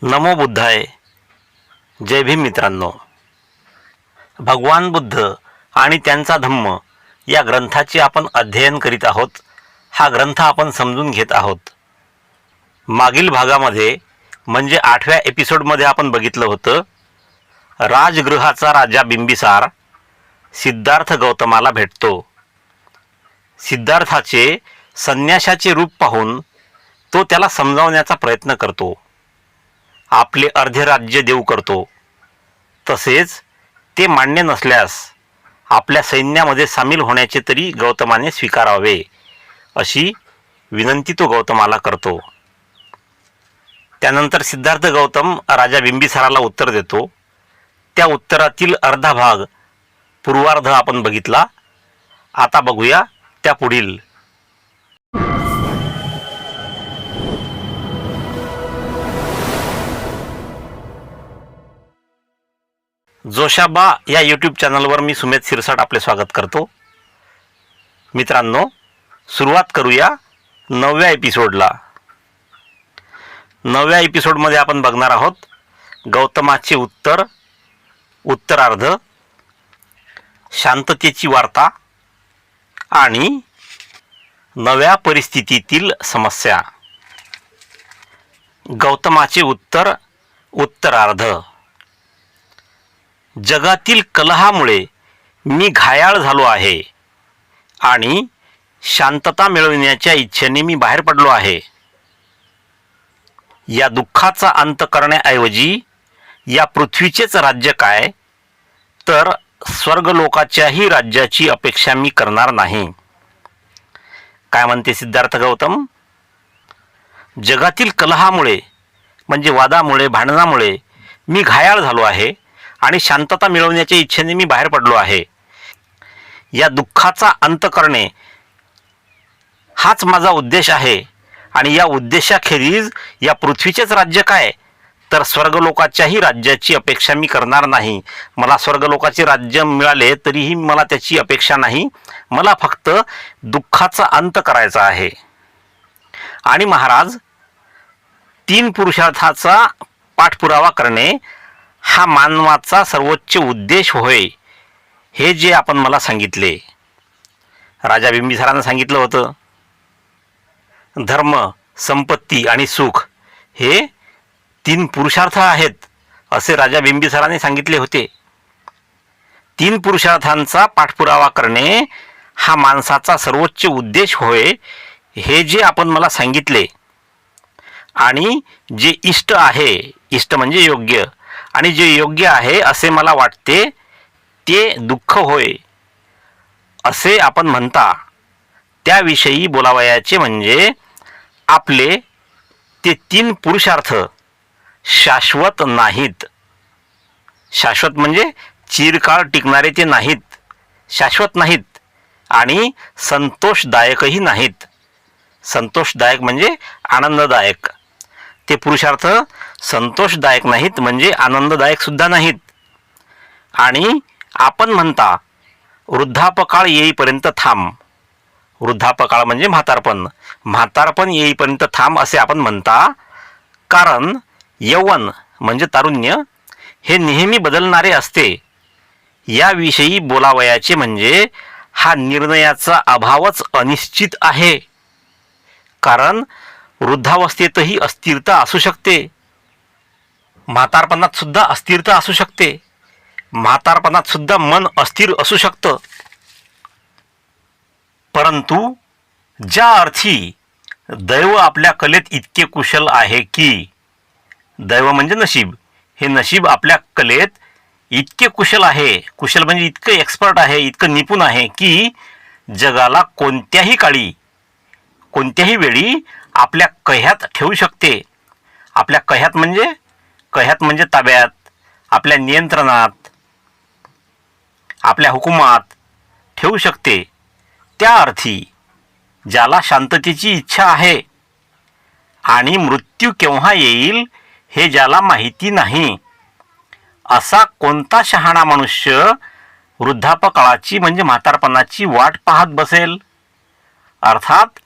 नमो बुद्धाय. जय भीम मित्रांनो. भगवान बुद्ध आणि त्यांचा धम्म या ग्रंथाचे आपण अध्ययन करीत आहोत. हा ग्रंथ आपण समजून घेत आहोत. मागील भागामध्ये म्हणजे 8व्या एपिसोडमध्ये आपण बघितलं होतं, राजगृहाचा राजा बिंबिसार सिद्धार्थ गौतमाला भेटतो. सिद्धार्थाचे संन्याशाचे रूप पाहून तो त्याला समजावण्याचा प्रयत्न करतो. आपले अर्धे राज्य देऊ करतो. तसेच ते मान्य नसल्यास आपल्या सैन्यामध्ये सामील होण्याचे तरी गौतमाने स्वीकारावे अशी विनंती तो गौतमाला करतो. त्यानंतर सिद्धार्थ गौतम राजा बिंबिसाराला उत्तर देतो. त्या उत्तरातील अर्धा भाग पूर्वार्ध आपण बघितला. आता बघूया त्या पुढील. जोशाबा या यूट्यूब चॅनलवर मी सुमेध शिरसाट आपले स्वागत करतो. मित्रांनो, सुरुवात करूया 9व्या एपिसोडला. 9व्या एपिसोडमध्ये आपण बघणार आहोत गौतमाचे उत्तरार्ध, शांततेची वार्ता आणि नव्या परिस्थितीतील समस्या. गौतमाचे उत्तरार्ध. जगातील कलहामुळे मी घायाळ झालो आहे आणि शांतता मिळविण्याच्या इच्छेने मी बाहेर पडलो आहे. या दुःखाचा अंत करण्याऐवजी या पृथ्वीचेच राज्य काय, तर स्वर्गलोकाच्याही राज्याची अपेक्षा मी करणार नाही. काय म्हणते सिद्धार्थ गौतम? जगातील कलहामुळे म्हणजे वादामुळे, भांडणामुळे मी घायाळ झालो आहे आणि शांतता मिळवण्याच्या इच्छेने मी बाहेर पडलो आहे. या दुःखाचा अंत करणे हाच माझा उद्देश आहे आणि या उद्देशाखेरीज या पृथ्वीचेच राज्य काय, तर स्वर्गलोकाच्याही राज्याची अपेक्षा मी करणार नाही. मला स्वर्गलोकाचे राज्य मिळाले तरीही मला त्याची अपेक्षा नाही. मला फक्त दुःखाचा अंत करायचा आहे. आणि महाराज, 3 पुरुषार्थाचा पाठपुरावा करणे हा मानवाचा सर्वोच्च उद्देश होय, हे जे आपण मला सांगितले. राजा बिंबिसारानं सांगितलं होतं, धर्म, संपत्ती आणि सुख हे 3 पुरुषार्थ आहेत असे राजा बिंबिसाराने सांगितले होते. 3 पुरुषार्थांचा पाठपुरावा करणे हा माणसाचा सर्वोच्च उद्देश होय, हे जे आपण मला सांगितले. आणि जे इष्ट आहे, इष्ट म्हणजे योग्य, आणि जे योग्य आहे असे मला वाटते ते दुःख होय असे आपण म्हणता. त्याविषयी बोलावयाचे म्हणजे आपले ते 3 पुरुषार्थ शाश्वत नाहीत. शाश्वत म्हणजे चिरकाळ टिकणारे ते नाहीत, शाश्वत नाहीत आणि संतोषदायकही नाहीत. संतोषदायक म्हणजे आनंददायक. ते पुरुषार्थ संतोषदायक नाहीत म्हणजे आनंददायक सुद्धा नाहीत. आणि आपण म्हणता वृद्धापकाळ येईपर्यंत थांब. वृद्धापकाळ म्हणजे म्हातारपण. म्हातारपण येईपर्यंत थांब असे आपण म्हणता. कारण यौवन म्हणजे तारुण्य हे नेहमी बदलणारे असते. याविषयी बोलावयाचे म्हणजे हा निर्णयाचा अभावच अनिश्चित आहे. कारण वृद्धावस्थेतही अस्थिरता असू शकते, म्हातारपणात सुद्धा अस्थिरता असू शकते, म्हातारपणात सुद्धा मन अस्थिर असू शकतं. परंतु ज्या अर्थी दैव आपल्या कलेत इतके कुशल आहे की, दैव म्हणजे नशीब, हे नशीब आपल्या कलेत इतके कुशल आहे, कुशल म्हणजे इतकं एक्सपर्ट आहे, इतकं निपुण आहे की जगाला कोणत्याही काळी, कोणत्याही वेळी आपल्या कह्यात ठेवू शकते. आपल्या कह्यात म्हणजे ताब्यात, आपल्या नियंत्रणात, आपल्या हुकुमात ठेवू शकते. त्या अर्थी ज्याला शांततेची इच्छा आहे आणि मृत्यू केव्हा येईल हे ज्याला माहिती नाही, असा कोणता शहाणा मनुष्य वृद्धापकाळाची म्हणजे म्हातारपणाची वाट पाहत बसेल? अर्थात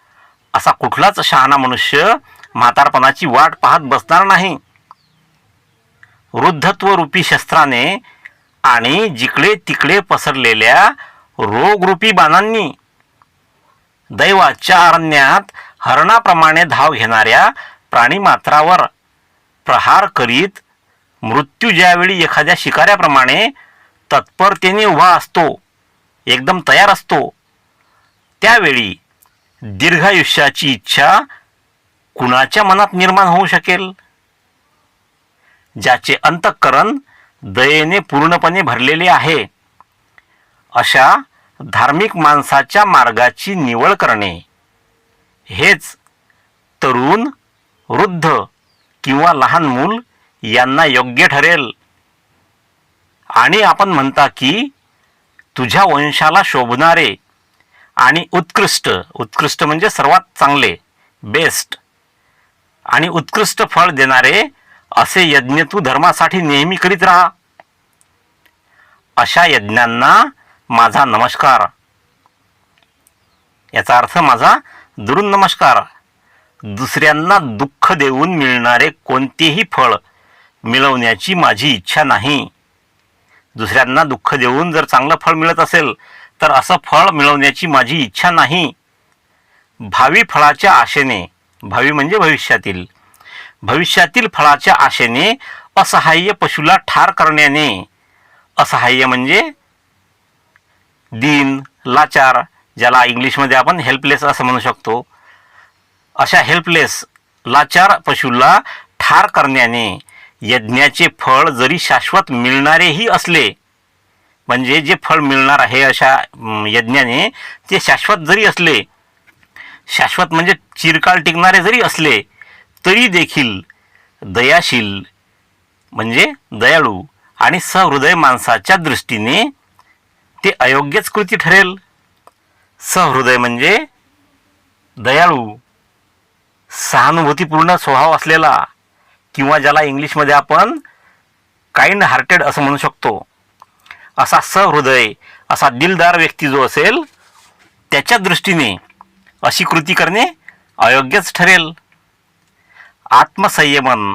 असा कुठलाच शहाणा मनुष्य म्हातारपणाची वाट पाहत बसणार नाही. वृद्धत्वरूपी शस्त्राने आणि जिकडे तिकडे पसरलेल्या रोगरूपी बाणांनी दैवाच्या अरण्यात हरणाप्रमाणे धाव घेणाऱ्या प्राणीमात्रावर प्रहार करीत मृत्यू ज्यावेळी एखाद्या शिकाऱ्याप्रमाणे तत्परतेने उभा असतो, एकदम तयार असतो, त्यावेळी दीर्घायुष्याची इच्छा कुणाच्या मनात निर्माण होऊ शकेल? ज्याचे अंतःकरण दयेने पूर्णपणे भरलेले आहे अशा धार्मिक माणसाच्या मार्गाची निवड करणे हेच तरुण, वृद्ध किंवा लहान मूल यांना योग्य ठरेल. आणि आपण म्हणता की तुझ्या वंशाला शोभणारे आणि उत्कृष्ट म्हणजे सर्वात चांगले, बेस्ट आणि उत्कृष्ट फळ देणारे असे यज्ञ तू धर्मासाठी नेहमी करीत राहा. अशा यज्ञांना माझा नमस्कार. याचा अर्थ माझा दुरून नमस्कार. दुसऱ्यांना दुःख देऊन मिळणारे कोणतेही फळ मिळवण्याची माझी इच्छा नाही. दुसऱ्यांना दुःख देऊन जर चांगलं फळ मिळत असेल तर असं फळ मिळवण्याची माझी इच्छा नाही. भावी फळाच्या आशेने, भावी म्हणजे भविष्यातील फळाच्या आशेने असहाय्य पशुला ठार करण्याने, असहाय्य म्हणजे दीन, लाचार, ज्याला इंग्लिशमध्ये आपण हेल्पलेस असं म्हणू शकतो, अशा हेल्पलेस, लाचार पशुला ठार करण्याने यज्ञाचे फळ जरी शाश्वत मिळणारेही असले, म्हणजे जे फळ मिळणार आहे अशा यज्ञाने ते शाश्वत जरी असले, शाश्वत म्हणजे चिरकाळ टिकणारे जरी असले, तरी देखील दयाशील म्हणजे दयाळू आणि सहृदय माणसाच्या दृष्टीने ते अयोग्यच कृती ठरेल. सहृदय म्हणजे दयाळू, सहानुभूतीपूर्ण स्वभाव असलेला, किंवा ज्याला इंग्लिशमध्ये आपण काइंड हार्टेड असं म्हणू शकतो, असा सहृदय, असा दिलदार व्यक्ती जो असेल त्याच्या दृष्टीने अशी कृती करणे अयोग्यच ठरेल. आत्मसंयमन,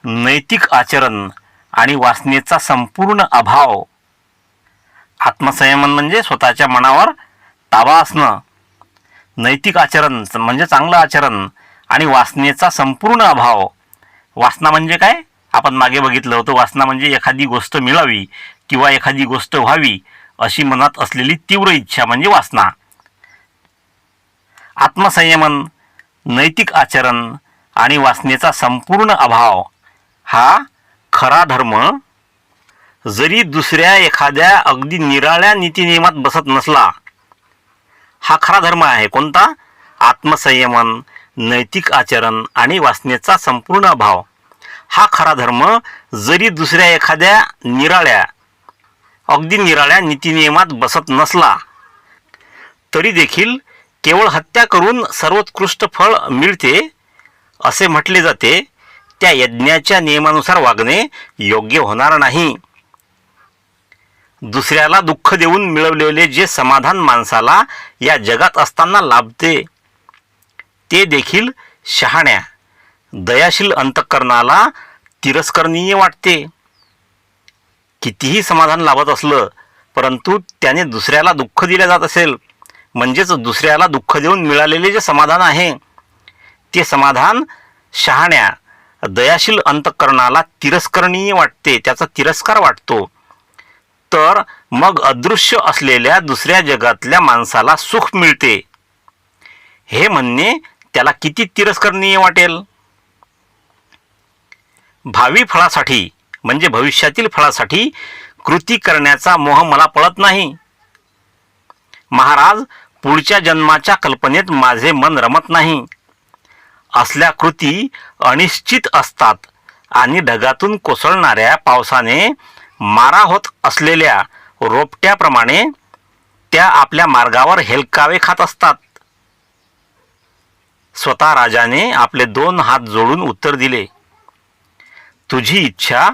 नैतिक आचरण आणि वासनेचा संपूर्ण अभाव. आत्मसंयमन म्हणजे स्वतःच्या मनावर ताबा असणं, नैतिक आचरण म्हणजे चांगलं आचरण आणि वासनेचा संपूर्ण अभाव. वासना म्हणजे काय? आपण मागे बघितलं होतं. वासना म्हणजे एखादी गोष्ट मिळावी किंवा एखादी गोष्ट व्हावी अशी मनात असलेली तीव्र इच्छा म्हणजे वासना. आत्मसंयमन, नैतिक आचरण आणि वासनेचा संपूर्ण अभाव हा खरा धर्म जरी दुसऱ्या एखाद्या अगदी निराळ्या नीतिनियमात बसत नसला, हा खरा धर्म आहे. कोणता? आत्मसंयमन, नैतिक आचरण आणि वासनेचा संपूर्ण अभाव. हा खरा धर्म जरी दुसऱ्या एखाद्या अगदी निराळ्या नीतिनियमात बसत नसला, तरी देखील केवळ हत्या करून सर्वोत्कृष्ट फळ मिळते असे म्हटले जाते, त्या यज्ञाच्या नियमानुसार वागणे योग्य होणार नाही. दुसऱ्याला दुःख देऊन मिळवलेले जे समाधान माणसाला या जगात असताना लाभते, ते देखील शहाण्या, दयाशील अंतःकरणाला तिरस्करणीय वाटते. कितीही समाधान लाभत असलं, परंतु त्याने दुसऱ्याला दुःख दिले जात असेल, म्हणजेच दुसऱ्याला दुःख देऊन मिळालेले जे समाधान आहे, ते समाधान शहाण्या, दयाशील अंतःकरणाला तिरस्करणीय वाटते, त्याचा तिरस्कार वाटतो. तर मग अदृश्य असलेल्या दुसऱ्या जगातल्या माणसाला सुख मिळते हे म्हणणे त्याला किती तिरस्करणीय वाटेल. भावी फळासाठी म्हणजे भविष्यातील फळासाठी कृती करण्याचा मोह मला पळत नाही. महाराज, पुढच्या जन्माच्या कल्पनेत माझे मन रमत नाही. असल्या कृती अनिश्चित असतात आणि ढगातून कोसळणाऱ्या पावसाने मारा होत असलेल्या रोपट्याप्रमाणे त्या आपल्या मार्गावर हेलकावे खात असतात. स्वतः राजाने आपले 2 हात जोडून उत्तर दिले, तुझी इच्छा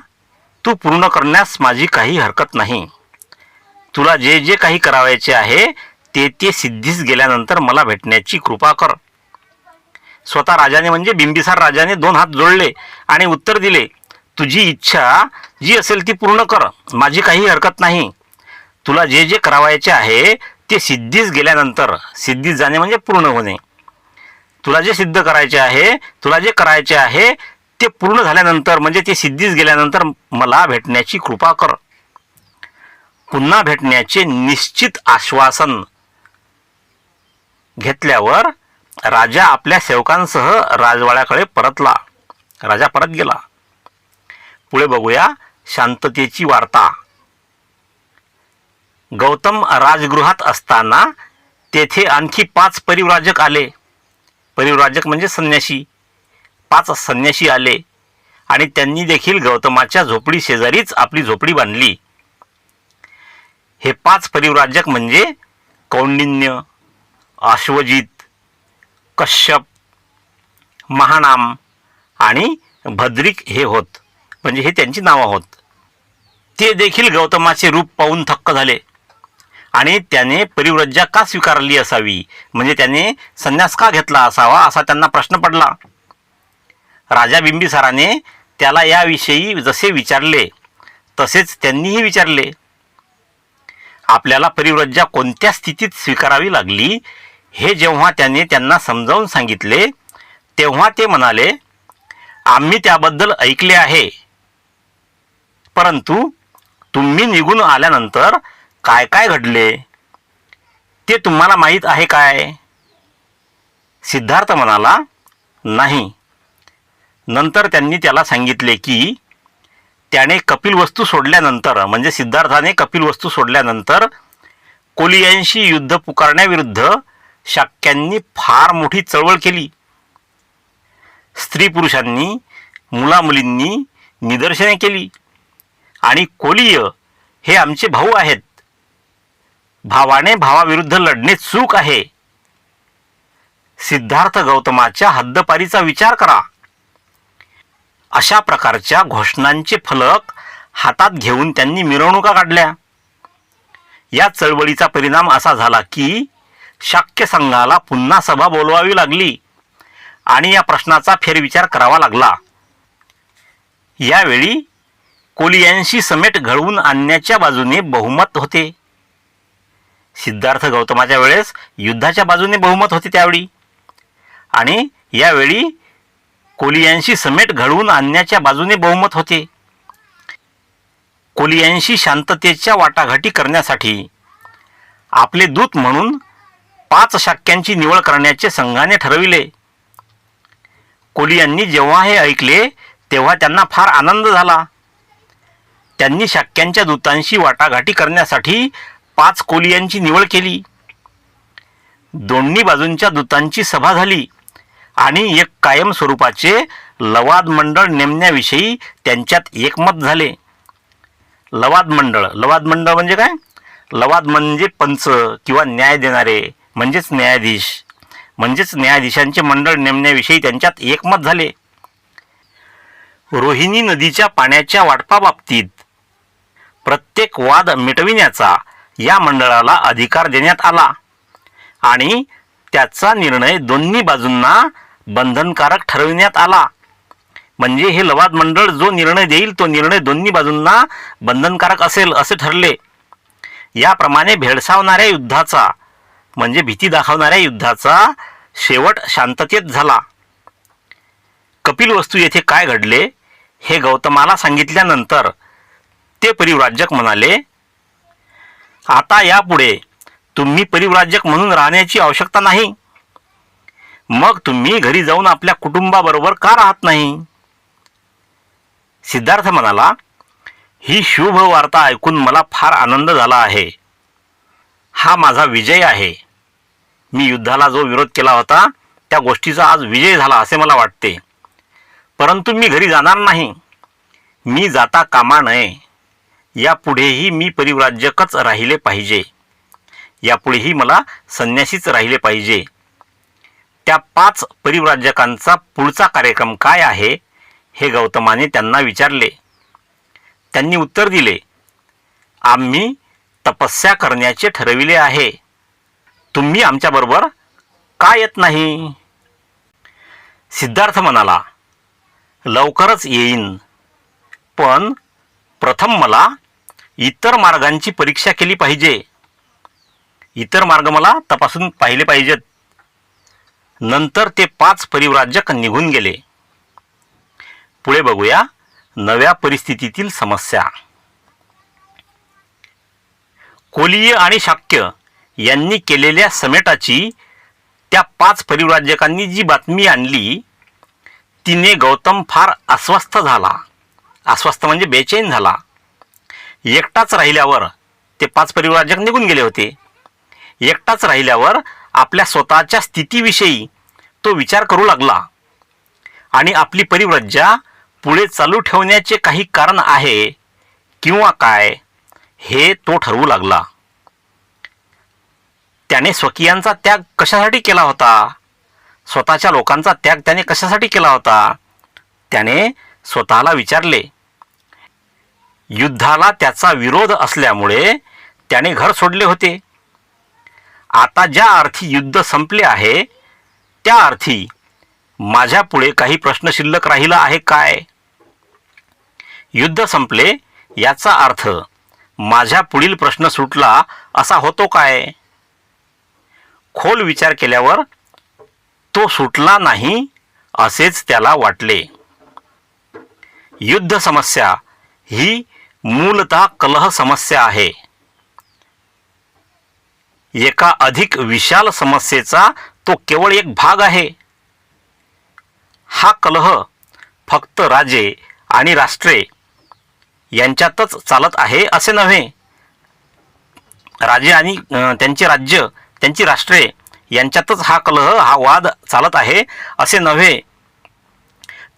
तू पूर्ण करण्यास माझी काही हरकत नाही. तुला जे जे काही करावयाचे आहे ते सिद्धीस गेल्यानंतर मला भेटण्याची कृपा कर. स्वतः राजाने म्हणजे बिंबिसार राजाने 2 हात जोडले आणि उत्तर दिले, तुझी इच्छा जी असेल ती पूर्ण कर, माझी काही हरकत नाही. तुला जे जे करावायचे आहे ते सिद्धीस गेल्यानंतर, सिद्धीस जाणे म्हणजे पूर्ण होणे, तुला जे सिद्ध करायचे आहे, तुला जे करायचे आहे ते पूर्ण झाल्यानंतर म्हणजे ते सिद्धीस गेल्यानंतर मला भेटण्याची कृपा कर. पुन्हा भेटण्याचे निश्चित आश्वासन घेतल्यावर राजा आपल्या सेवकांसह राजवाड्याकडे परतला. राजा परत गेला. पुढे बघूया शांततेची वार्ता. गौतम राजगृहात असताना तेथे आणखी 5 परिव्राजक आले. परिव्राजक म्हणजे संन्यासी. 5 संन्यासी आले आणि त्यांनी देखील गौतमाच्या झोपडी शेजारीच आपली झोपडी बांधली. हे 5 परिव्राजक म्हणजे कौंडिन्य, अश्वजित, कश्यप, महानाम आणि भद्रिक हे होत. म्हणजे हे त्यांची नावं होत. ते देखील गौतमाचे रूप पाहून थक्क झाले आणि त्याने परिव्रज्या का स्वीकारली असावी, म्हणजे त्याने संन्यास का घेतला असावा असा त्यांना प्रश्न पडला. राजा बिंबिसाराने त्याला याविषयी जसे विचारले तसेच त्यांनीही विचारले. आपल्याला परिव्रज्या कोणत्या स्थितीत स्वीकारावी लागली हे जेव्हा त्याने त्यांना समजावून सांगितले तेव्हा ते म्हणाले, आम्ही त्याबद्दल ऐकले आहे, परंतु तुम्ही निघून आल्यानंतर काय काय घडले ते तुम्हाला माहीत आहे काय? सिद्धार्थ म्हणाला, नाही. नंतर त्यांनी त्याला सांगितले की त्याने कपिलवस्तू सोडल्यानंतर, म्हणजे सिद्धार्थाने कपिलवस्तू सोडल्यानंतर कोलियांशी युद्ध पुकारण्याविरुद्ध शाक्यांनी फार मोठी चळवळ केली. स्त्री पुरुषांनी, मुलामुलींनी निदर्शने केली आणि कोलीय हे आमचे भाऊ आहेत, भावाने भावाविरुद्ध लढणे चूक आहे. सिद्धार्थ गौतमाच्या हद्दपारीचा विचार करा. अशा प्रकारच्या घोषणांचे फलक हातात घेऊन त्यांनी मिरवणुका काढल्या. या चळवळीचा परिणाम असा झाला की शाक्य संघाला पुन्हा सभा बोलवावी लागली आणि या प्रश्नाचा फेरविचार करावा लागला. यावेळी कोलियांशी समेट घडवून आणण्याच्या बाजूने बहुमत होते. सिद्धार्थ गौतमाच्या वेळेस युद्धाच्या बाजूने बहुमत होते त्यावेळी, आणि यावेळी कोलियांशी समेट घडवून आणण्याच्या बाजूने बहुमत होते. कोलियांशी शांततेच्या वाटाघाटी करण्यासाठी आपले दूत म्हणून 5 शाक्यांची निवड करण्याचे संघाने ठरविले. कोलियांनी जेव्हा हे ऐकले तेव्हा त्यांना फार आनंद झाला. त्यांनी शाक्यांच्या दूतांशी वाटाघाटी करण्यासाठी 5 कोलियांची निवड केली. दोन्ही बाजूंच्या दूतांची सभा झाली आणि एक कायम स्वरूपाचे लवाद मंडळ नेमण्याविषयी त्यांच्यात एकमत झाले. लवाद मंडळ म्हणजे काय? लवाद म्हणजे पंच किंवा न्याय देणारे, म्हणजेच न्यायाधीश, म्हणजेच न्यायाधीशांचे मंडळ नेमण्याविषयी त्यांच्यात एकमत झाले. रोहिणी नदीच्या पाण्याच्या वाटपाबाबतीत प्रत्येक वाद मिटविण्याचा या मंडळाला अधिकार देण्यात आला आणि त्याचा निर्णय दोन्ही बाजूंना बंधनकारक ठरविण्यात आला. म्हणजे हे लवाद मंडळ जो निर्णय देईल तो निर्णय दोन्ही बाजूंना बंधनकारक असेल असे ठरले. याप्रमाणे भेडसावणाऱ्या युद्धाचा, म्हणजे भीती दाखवणाऱ्या युद्धाचा शेवट शांततेत झाला. कपिलवस्तू येथे काय घडले हे गौतमाला सांगितल्यानंतर ते परिव्राजक म्हणाले, आता यापुढे तुम्ही परिव्राजक म्हणून राहण्याची आवश्यकता नाही. मग तुम्ही घरी जाऊन आपल्या कुटुंबाबरोबर का राहत नाही? सिद्धार्थ म्हणाला, ही शुभ वार्ता ऐकून मला फार आनंद झाला आहे. हा माझा विजय आहे. मी युद्धाला जो विरोध केला होता त्या गोष्टीचा आज विजय झाला असे मला वाटते. परंतु मी घरी जाणार नाही. मी जाता कामा नये. यापुढेही मी परिव्राजकच राहिले पाहिजे. यापुढेही मला संन्यासीच राहिले पाहिजे. त्या 5 परिव्राजकांचा पुढचा कार्यक्रम काय आहे हे गौतमाने त्यांना विचारले. त्यांनी उत्तर दिले, आम्ही तपस्या करण्याचे ठरविले आहे. तुम्ही आमच्याबरोबर का येत नाही? सिद्धार्थ म्हणाला, लवकरच येईन. पण प्रथम मला इतर मार्गांची परीक्षा केली पाहिजे. इतर मार्ग मला तपासून पाहिले पाहिजेत. नंतर ते 5 परिव्राजक निघून गेले. पुढे बघूया नव्या परिस्थितीतील समस्या. कोलीय आणि शाक्य यांनी केलेल्या समेटाची त्या 5 परिव्राजकांनी जी बातमी आणली तिने गौतम फार अस्वस्थ झाला. अस्वस्थ म्हणजे बेचैन झाला. एकटाच राहिल्यावर ते 5 परिव्राजक निघून गेले होते. एकटाच राहिल्यावर आपल्या स्वतःच्या स्थितीविषयी तो विचार करू लागला आणि आपली परिव्राज्या पुढे चालू ठेवण्याचे काही कारण आहे किंवा काय हे तो ठरवू लागला. त्याने स्वकीयांचा त्याग कशासाठी केला होता? स्वतःच्या लोकांचा त्याग त्याने कशासाठी केला होता? त्याने स्वतःला विचारले. युद्धाला त्याचा विरोध असल्यामुळे त्याने घर सोडले होते. आता ज्या अर्थी युद्ध संपले आहे त्या अर्थी माझ्या पुढे काही प्रश्न शिल्लक राहिला आहे काय? युद्ध संपले याचा अर्थ माझ्या पुढील प्रश्न सुटला असा होतो काय? खोल विचार केल्यावर तो सुटला नाही असेच त्याला वाटले. युद्ध समस्या ही मूलतः कलह समस्या आहे. एका अधिक विशाल समस्येचा तो केवळ एक भाग आहे. हा कलह फक्त राजे आणि राष्ट्रे यांच्यातच चालत आहे असे नव्हे. राजे आणि त्यांचे राज्य, त्यांची राष्ट्रे यांच्यातच हा कलह, हा वाद चालत आहे असे नव्हे,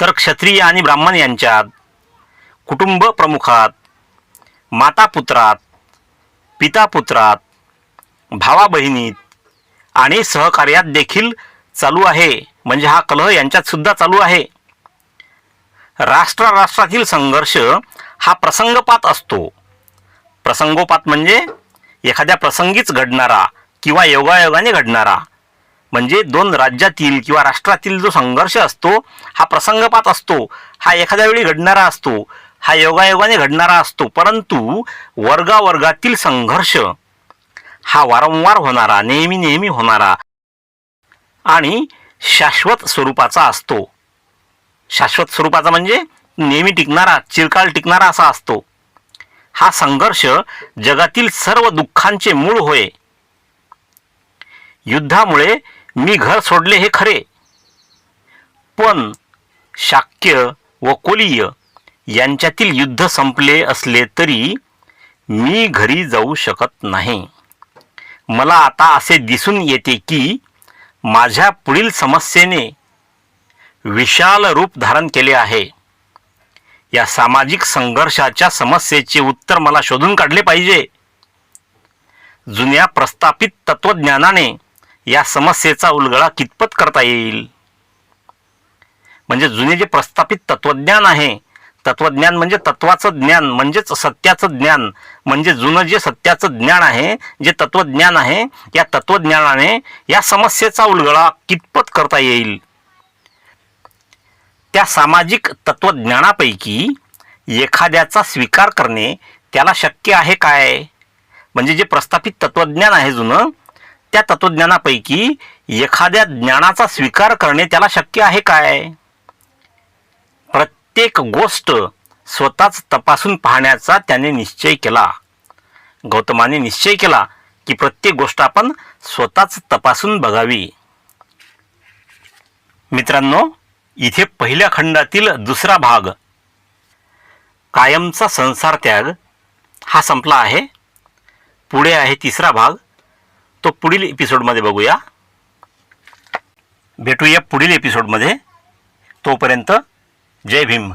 तर क्षत्रिय आणि ब्राह्मण यांच्यात, कुटुंब प्रमुखात, माता पुत्रात, पिता पुत्रात, भावा बहिणीत आणि सहकार्यात देखील चालू आहे. म्हणजे हा कलह यांच्यात सुद्धा चालू आहे. राष्ट्रातील संघर्ष हा प्रसंगपात असतो. प्रसंगोपात म्हणजे एखाद्या प्रसंगीच घडणारा किंवा योगायोगाने घडणारा. म्हणजे 2 राज्यातील किंवा राष्ट्रातील जो संघर्ष असतो हा प्रसंगपात असतो. हा एखाद्या वेळी घडणारा असतो, हा योगायोगाने घडणारा असतो. परंतु वर्गावर्गातील संघर्ष हा वारंवार होणारा, नेहमी होणारा आणि शाश्वत स्वरूपाचा असतो. शाश्वत स्वरूपाचा म्हणजे नेहमी टिकणारा, चिरकाल टिकणारा असा असतो. हा संघर्ष जगातील सर्व दुःखांचे मूळ होय. युद्धामुळे मी घर सोडले हे खरे, पण शाक्य व कोलीय यांच्यातील युद्ध संपले असले तरी मी घरी जाऊ शकत नाही. मला आता असे दिसून येते की माझ्या पुढील समस्येने विशाल रूप धारण केले आहे. या सामाजिक संघर्षाच्या समस्येचे उत्तर मला शोधून काढले पाहिजे. जुन्या प्रस्थापित तत्वज्ञानाने या समस्येचा उलगडा कितपत करता येईल? म्हणजे जुने जे प्रस्थापित तत्वज्ञान आहे, तत्वज्ञान म्हणजे तत्वाचं ज्ञान, म्हणजेच सत्याचं ज्ञान, म्हणजे जुनं जे सत्याचं ज्ञान आहे, जे तत्वज्ञान आहे, या तत्वज्ञानाने या समस्येचा उलगडा कितपत करता येईल? त्या सामाजिक तत्वज्ञानापैकी एखाद्याचा स्वीकार करणे त्याला शक्य आहे काय? म्हणजे जे प्रस्थापित तत्वज्ञान आहे जुनं, त्या तत्वज्ञानापैकी एखाद्या ज्ञानाचा स्वीकार करणे त्याला शक्य आहे काय? प्रत्येक गोष्ट स्वतःच तपासून पाहण्याचा त्याने निश्चय केला. गौतमाने निश्चय केला की प्रत्येक गोष्ट आपण स्वतःच तपासून बघावी. मित्रांनो, इथे पहिल्या खंडातील दुसरा भाग, कायमचा संसार त्याग, हा संपला आहे. पुढे आहे तिसरा भाग, तो पुढील एपिसोडमध्ये बघूया. भेटूया पुढील एपिसोडमध्ये. तोपर्यंत जय भीम.